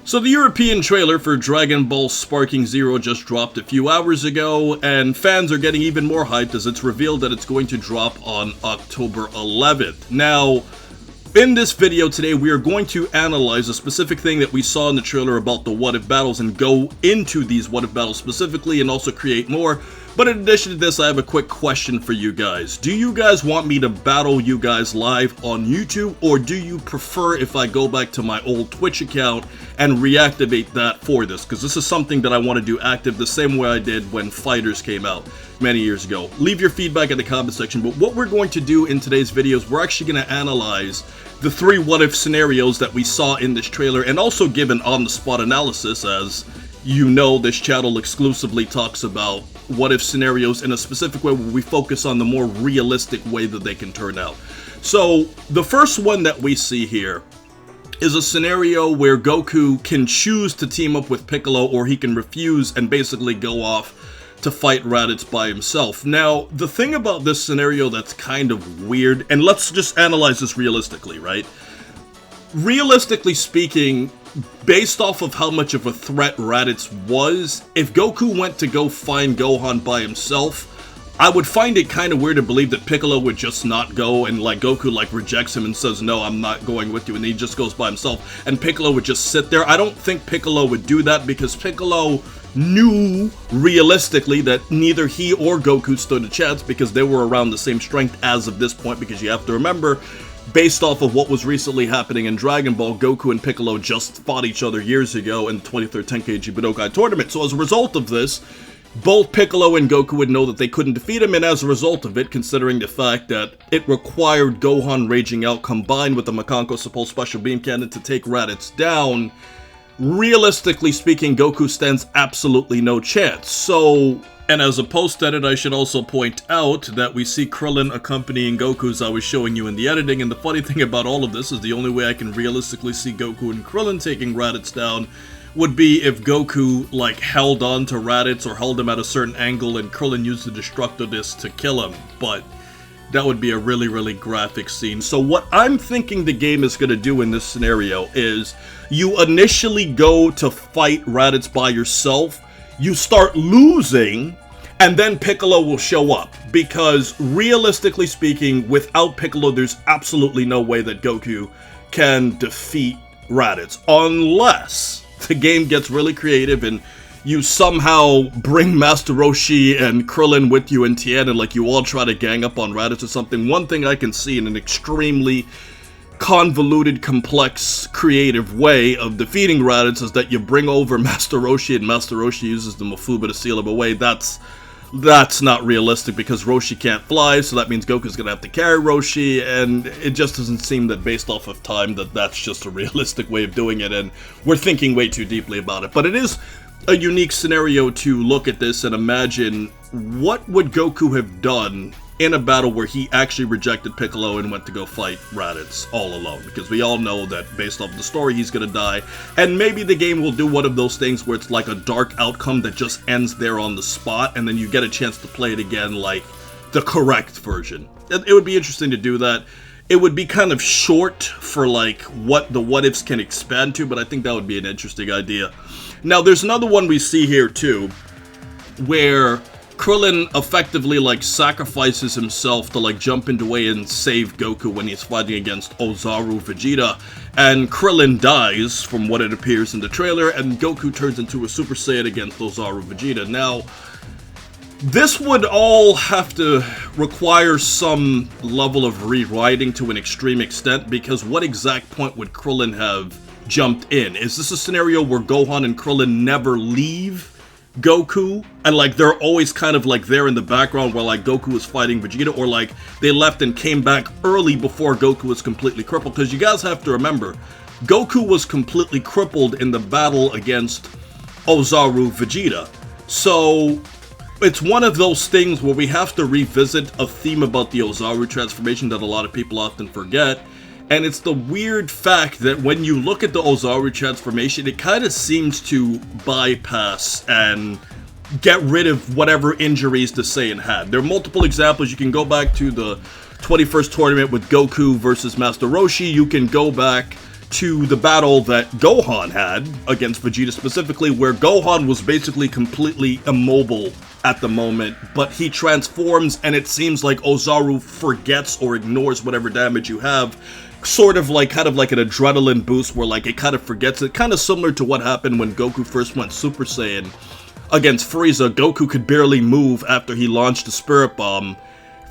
So the European trailer for Dragon Ball Sparking Zero just dropped a few hours ago, and fans are getting even more hyped as it's revealed that it's going to drop on October 11th. Now, in this video today, we are going to analyze a specific thing that we saw in the trailer about the what-if battles and go into these what-if battles specifically and also create more. But in addition to this, I have a quick question for you guys. Do you guys want me to battle you guys live on YouTube, or do you prefer if I go back to my old Twitch account and reactivate that for this? Because this is something that I want to do active the same way I did when Fighters came out many years ago. Leave your feedback in the comment section, but what we're going to do in today's video is we're actually going to analyze the 3 what-if scenarios that we saw in this trailer and also give an on-the-spot analysis. As you know, this channel exclusively talks about what-if scenarios in a specific way where we focus on the more realistic way that they can turn out. So, the first one that we see here is a scenario where Goku can choose to team up with Piccolo, or he can refuse and basically go off to fight Raditz by himself. Now, the thing about this scenario that's kind of weird, and let's just analyze this realistically, right? Realistically speaking, based off of how much of a threat Raditz was, if Goku went to go find Gohan by himself, I would find it kind of weird to believe that Piccolo would just not go, and like Goku like rejects him and says, no, I'm not going with you, and he just goes by himself, and Piccolo would just sit there. I don't think Piccolo would do that because Piccolo knew realistically that neither he or Goku stood a chance because they were around the same strength as of this point, because you have to remember, based off of what was recently happening in Dragon Ball, Goku and Piccolo just fought each other years ago in the 23rd Tenkaichi Budokai tournament. So as a result of this, both Piccolo and Goku would know that they couldn't defeat him, and as a result of it, considering the fact that it required Gohan raging out combined with the Makanko Suppulse Special Beam Cannon to take Raditz down, realistically speaking, Goku stands absolutely no chance. So, and as a post-edit, I should also point out that we see Krillin accompanying Goku as I was showing you in the editing, and the funny thing about all of this is the only way I can realistically see Goku and Krillin taking Raditz down would be if Goku, like, held on to Raditz or held him at a certain angle and Krillin used the Destructo Disc to kill him, but that would be a really, really graphic scene. So what I'm thinking the game is going to do in this scenario is you initially go to fight Raditz by yourself, you start losing, and then Piccolo will show up. Because realistically speaking, without Piccolo, there's absolutely no way that Goku can defeat Raditz. Unless the game gets really creative and you somehow bring Master Roshi and Krillin with you in Tien, and like you all try to gang up on Raditz or something. One thing I can see in an extremely convoluted, complex, creative way of defeating Raditz is that you bring over Master Roshi, and Master Roshi uses the Mafuba to seal him away. That's not realistic because Roshi can't fly, so that means Goku's gonna have to carry Roshi, and it just doesn't seem that based off of time that that's just a realistic way of doing it, and we're thinking way too deeply about it. But it is a unique scenario to look at this and imagine what would Goku have done in a battle where he actually rejected Piccolo and went to go fight Raditz all alone, because we all know that based off the story he's gonna die, and maybe the game will do one of those things where it's like a dark outcome that just ends there on the spot, and then you get a chance to play it again like the correct version. It would be interesting to do that. It would be kind of short for like what the what-ifs can expand to, but I think that would be an interesting idea. Now there's another one we see here too, where Krillin effectively like sacrifices himself to like jump into way and save Goku when he's fighting against Ozaru Vegeta, and Krillin dies from what it appears in the trailer, and Goku turns into a Super Saiyan against Ozaru Vegeta. Now, this would all have to require some level of rewriting to an extreme extent, because what exact point would Krillin have jumped in? Is this a scenario where Gohan and Krillin never leave Goku, and like they're always kind of like there in the background while like Goku is fighting Vegeta, or like they left and came back early before Goku was completely crippled? Because you guys have to remember, Goku was completely crippled in the battle against Ozaru Vegeta. So it's one of those things where we have to revisit a theme about the Ozaru transformation that a lot of people often forget. And it's the weird fact that when you look at the Ozaru transformation, it kind of seems to bypass and get rid of whatever injuries the Saiyan had. There are multiple examples. You can go back to the 21st tournament with Goku versus Master Roshi. You can go back to the battle that Gohan had against Vegeta specifically, where Gohan was basically completely immobile at the moment, but he transforms and it seems like Ozaru forgets or ignores whatever damage you have, kind of like an adrenaline boost where like it kind of forgets it, kind of similar to what happened when Goku first went Super Saiyan against Frieza. Goku could barely move after he launched the Spirit Bomb.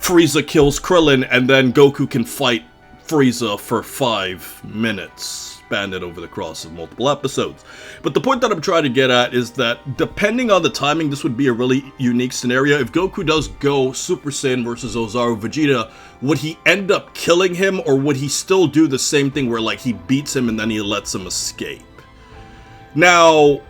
Frieza kills Krillin, and then Goku can fight Frieza for 5 minutes, spanned it over the course of multiple episodes. But the point that I'm trying to get at is that depending on the timing, this would be a really unique scenario. If Goku does go Super Saiyan versus Ozaru Vegeta, would he end up killing him, or would he still do the same thing where like he beats him and then he lets him escape? Now,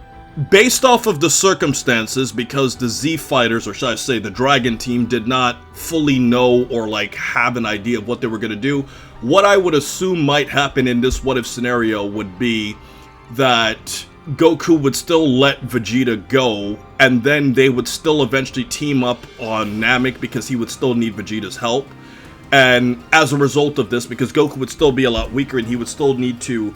based off of the circumstances, because the Z Fighters, or should I say the Dragon Team, did not fully know or like have an idea of what they were going to do, what I would assume might happen in this what if scenario would be that Goku would still let Vegeta go, and then they would still eventually team up on Namek because he would still need Vegeta's help. And as a result of this, because Goku would still be a lot weaker and he would still need to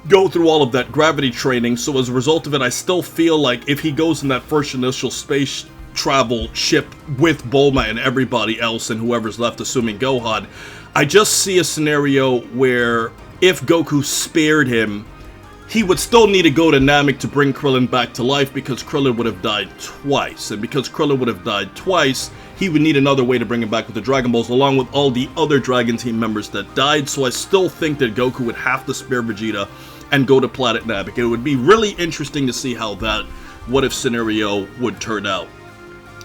go through all of that gravity training, so as a result of it, I still feel like if he goes in that first initial space travel ship with Bulma and everybody else and whoever's left, assuming Gohan, I just see a scenario where if Goku spared him, he would still need to go to Namek to bring Krillin back to life because Krillin would have died twice. And because Krillin would have died twice, he would need another way to bring him back with the Dragon Balls, along with all the other Dragon Team members that died. So I still think that Goku would have to spare Vegeta and go to Planet Namek. It would be really interesting to see how that what-if scenario would turn out.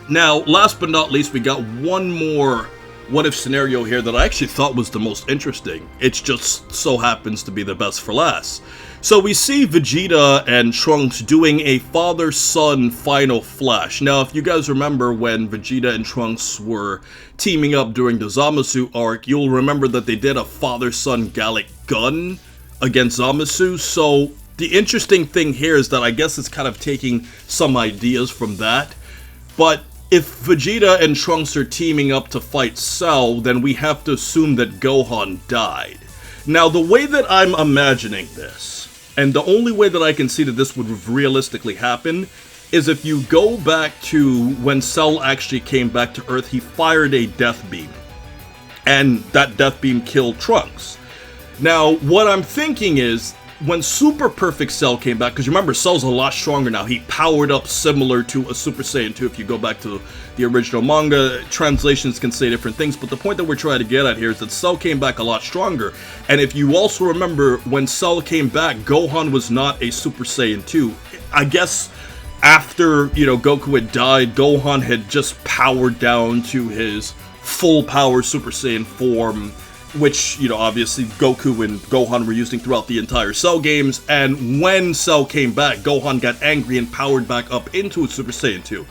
Now, last but not least, we got one more what-if scenario here that I actually thought was the most interesting. It just so happens to be the best for last. So we see Vegeta and Trunks doing a father-son final flash. Now, if you guys remember when Vegeta and Trunks were teaming up during the Zamasu arc, you'll remember that they did a father-son Gallic gun against Zamasu. So the interesting thing here is that I guess it's kind of taking some ideas from that. But if Vegeta and Trunks are teaming up to fight Cell, then we have to assume that Gohan died. Now, the way that I'm imagining this, and the only way that I can see that this would realistically happen, is if you go back to when Cell actually came back to Earth, he fired a death beam. And that death beam killed Trunks. Now, what I'm thinking is, when Super Perfect Cell came back, because remember, Cell's a lot stronger now. He powered up similar to a Super Saiyan 2 if you go back to the original manga. Translations can say different things, but the point that we're trying to get at here is that Cell came back a lot stronger. And if you also remember, when Cell came back, Gohan was not a Super Saiyan 2. I guess after, Goku had died, Gohan had just powered down to his full power Super Saiyan form, which, obviously Goku and Gohan were using throughout the entire Cell games, and when Cell came back, Gohan got angry and powered back up into a Super Saiyan 2.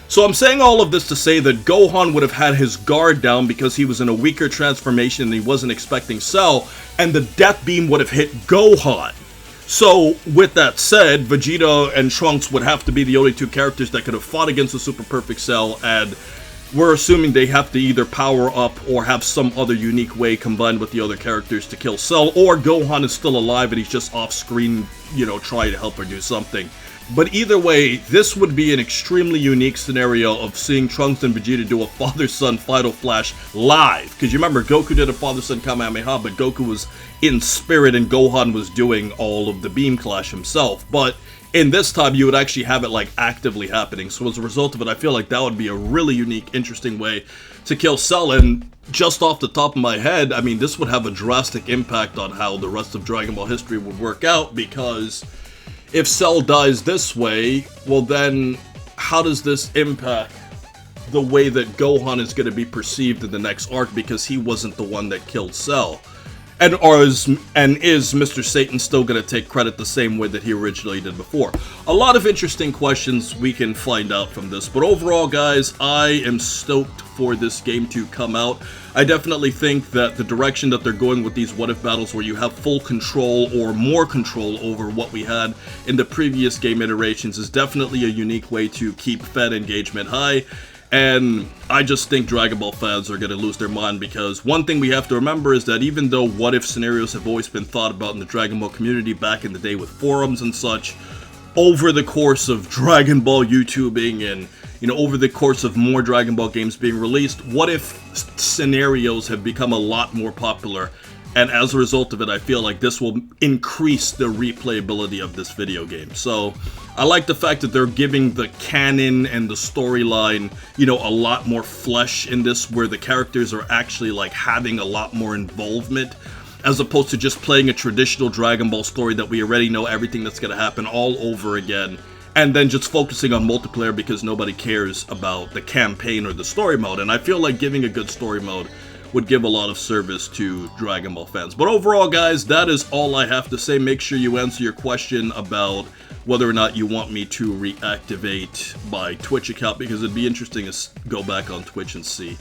So I'm saying all of this to say that Gohan would have had his guard down because he was in a weaker transformation and he wasn't expecting Cell, and the death beam would have hit Gohan. So, with that said, Vegeta and Trunks would have to be the only two characters that could have fought against the Super Perfect Cell, and we're assuming they have to either power up or have some other unique way combined with the other characters to kill Cell, or Gohan is still alive and he's just off screen, trying to help her do something. But either way, this would be an extremely unique scenario of seeing Trunks and Vegeta do a father-son final flash live. Because you remember, Goku did a father-son Kamehameha, but Goku was in spirit and Gohan was doing all of the beam clash himself. But in this time, you would actually have it like actively happening. So as a result of it, I feel like that would be a really unique, interesting way to kill Cell. And just off the top of my head, I mean, this would have a drastic impact on how the rest of Dragon Ball history would work out, because if Cell dies this way, well then, how does this impact the way that Gohan is going to be perceived in the next arc, because he wasn't the one that killed Cell? And is Mr. Satan still going to take credit the same way that he originally did before? A lot of interesting questions we can find out from this. But overall, guys, I am stoked for this game to come out. I definitely think that the direction that they're going with these what-if battles, where you have full control or more control over what we had in the previous game iterations, is definitely a unique way to keep fan engagement high. And I just think Dragon Ball fans are going to lose their mind, because one thing we have to remember is that even though what-if scenarios have always been thought about in the Dragon Ball community back in the day with forums and such, over the course of Dragon Ball YouTubing and, you know, over the course of more Dragon Ball games being released, what-if scenarios have become a lot more popular. And as a result of it, I feel like this will increase the replayability of this video game. So, I like the fact that they're giving the canon and the storyline, you know, a lot more flesh in this, where the characters are actually, like, having a lot more involvement, as opposed to just playing a traditional Dragon Ball story that we already know everything that's gonna happen all over again, and then just focusing on multiplayer because nobody cares about the campaign or the story mode. And I feel like giving a good story mode would give a lot of service to Dragon Ball fans. But overall, guys, that is all I have to say. Make sure you answer your question about whether or not you want me to reactivate my Twitch account, because it'd be interesting to go back on Twitch and see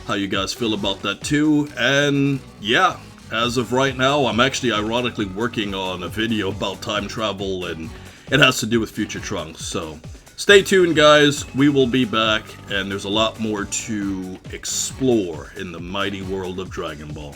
how you guys feel about that too. And yeah, as of right now, I'm actually ironically working on a video about time travel, and it has to do with Future Trunks. So stay tuned, guys. We will be back, and there's a lot more to explore in the mighty world of Dragon Ball.